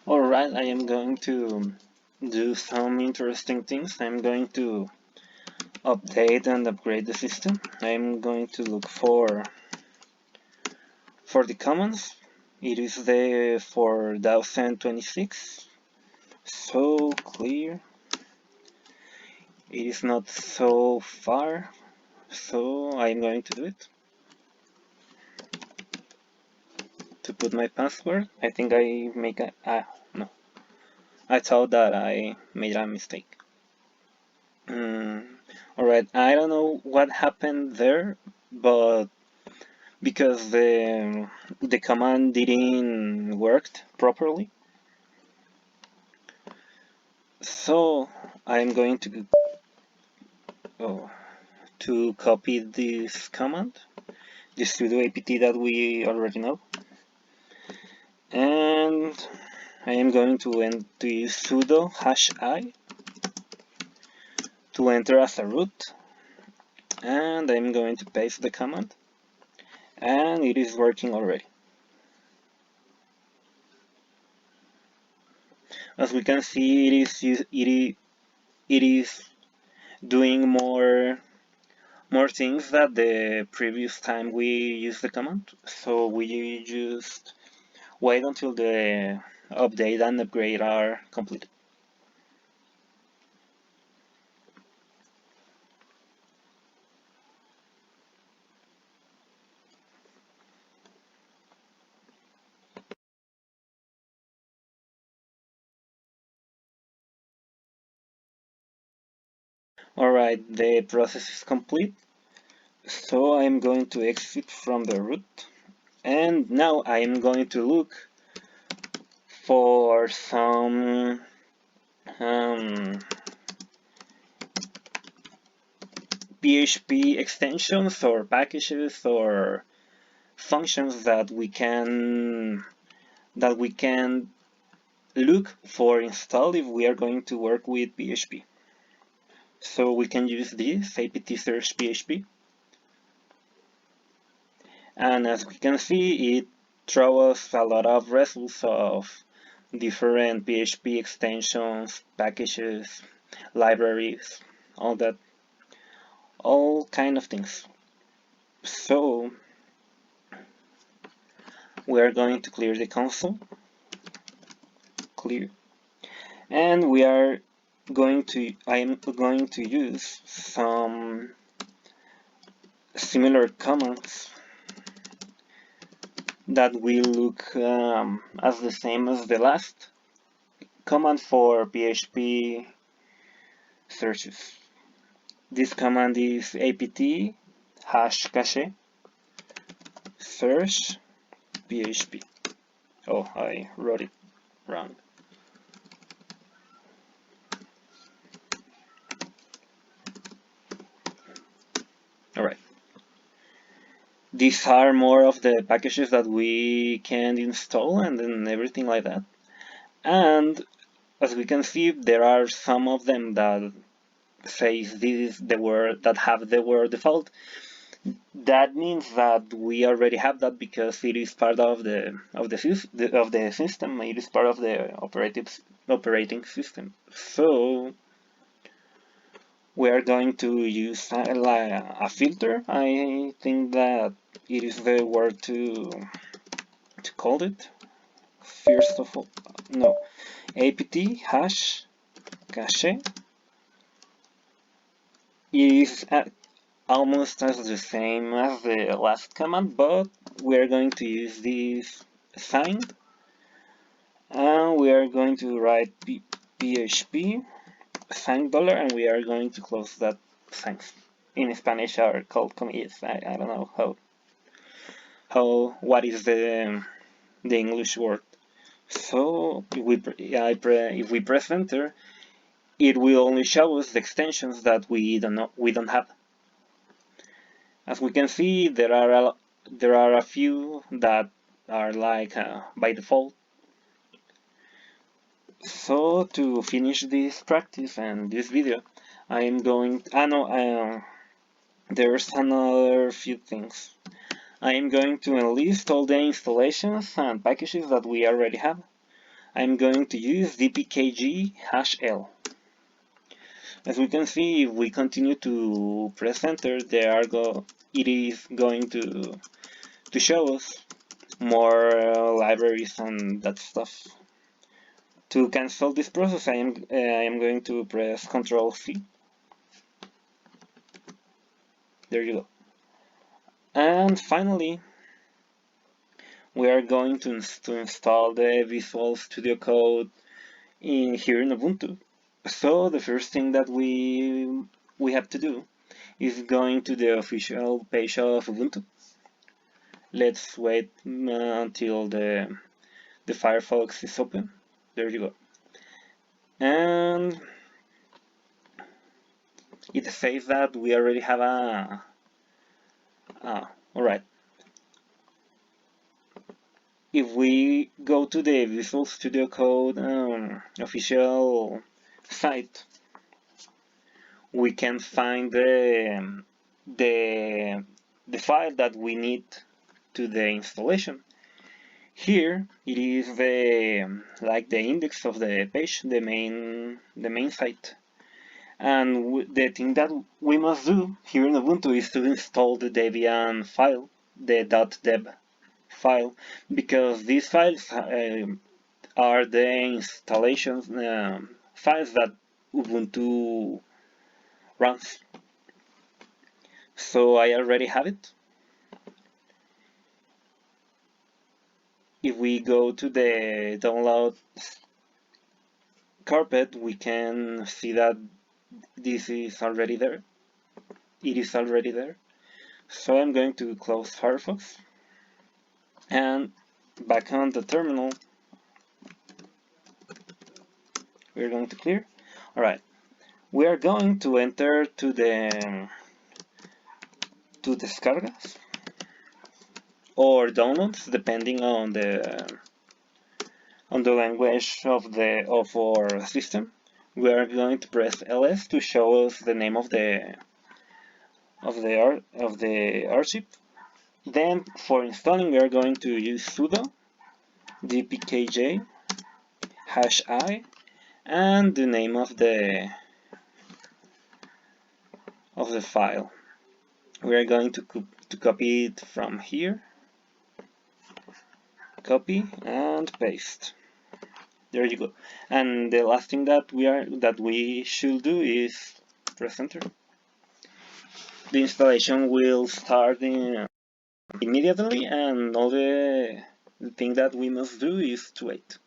Alright, I am going to do some interesting things. I'm going to update and upgrade the system. I'm going to look for the commands. It is the 4026. So clear. It is not so far, so I'm going to do it. To put my password, I think I make a no. I thought that I made a mistake. Alright, I don't know what happened there, but because the command didn't work properly, so I'm going to copy this command, the sudo apt that we already know, and I am going to use sudo #i to enter as a root, and I'm going to paste the command, and it is working already. As we can see, it is doing more things than the previous time we used the command. So we just wait until the update and upgrade are completed. Alright, the process is complete. So I'm going to exit from the root, and now I am going to look for some PHP extensions or packages or functions that we can look for install if we are going to work with PHP. So we can use this apt search PHP, and as we can see, it throws us a lot of results of different PHP extensions, packages, libraries, all kind of things. So we are going to clear the console, clear, and I am going to use some similar commands that will look as the same as the last command for PHP searches. This command is apt #cache search PHP. Oh, I wrote it wrong. Alright. These are more of the packages that we can install and then everything like that. And as we can see, there are some of them that says this is the word that have the word default. That means that we already have that because it is part of the system. It is part of the operating system. So we are going to use a filter. I think that it is the word to call it. First of all, no, apt #cache is almost as the same as the last command, but we are going to use this sign, and we are going to write PHP sign dollar, and we are going to close that sign. In Spanish are called comillas. I don't know what is the English word. So if we press enter, it will only show us the extensions that we don't have. As we can see, there are a few that are like by default. So to finish this practice and this video, I am going. There's another few things. I am going to enlist all the installations and packages that we already have. I'm going to use dpkg-l. As we can see, if we continue to press enter, it is going to show us more libraries and that stuff. To cancel this process, I am going to press Ctrl C. There you go. And finally, we are going to install the Visual Studio Code here in Ubuntu. So the first thing that we have to do is going to the official page of Ubuntu. Let's wait until the Firefox is open. There you go. And it says that we already have alright. If we go to the Visual Studio Code official site, we can find the file that we need to the installation. Here it is the index of the page, the main site. And the thing that we must do here in Ubuntu is to install the Debian file, the .deb file, because these files are the installation files that Ubuntu runs. So I already have it. If we go to the download carpet, we can see that this is already there. It is already there. So I'm going to close Firefox and back on the terminal we're going to clear. Alright, we are going to enter to descargas or downloads depending on the language of our system. We are going to press ls to show us the name of the archive. Then for installing we are going to use sudo dpkg -i and the name of the file. We are going to copy it from here. Copy and paste. There you go. And the last thing that we should do is press enter. The installation will start immediately, and all the thing that we must do is to wait.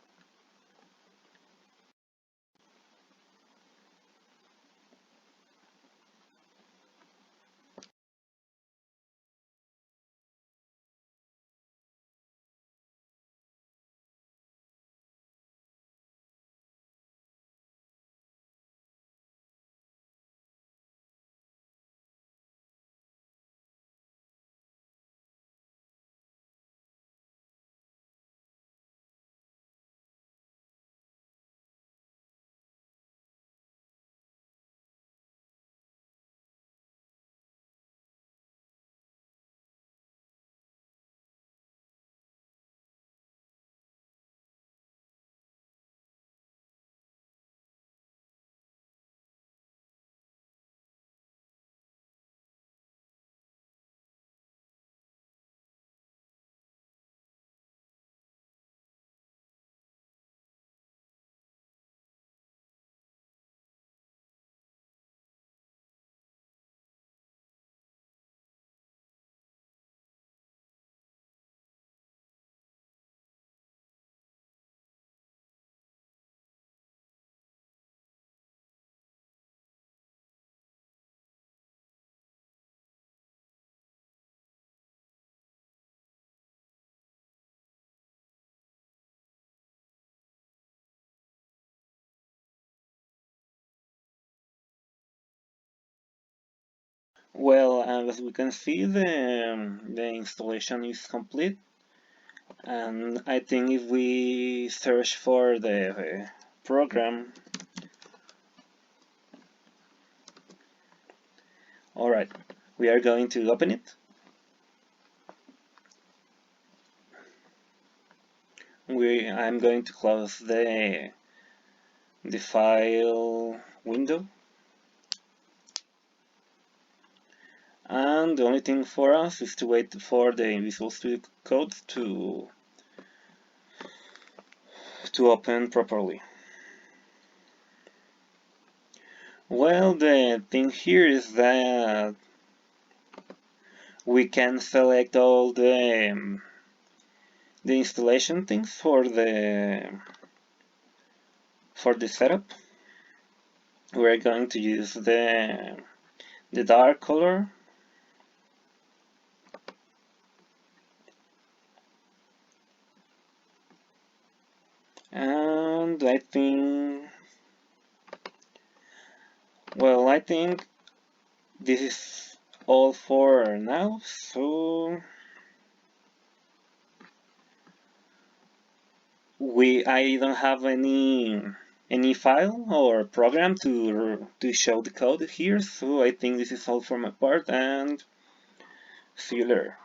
Well, as we can see, the installation is complete, and I think if we search for the program, alright, we are going to open it. I'm going to close the file window, and the only thing for us is to wait for the Visual Studio Code to open properly. Well, the thing here is that we can select all the installation things for the setup. We're going to use the dark color, and I think this is all for now. So I don't have any file or program to show the code here, so I think this is all for my part, and see you later.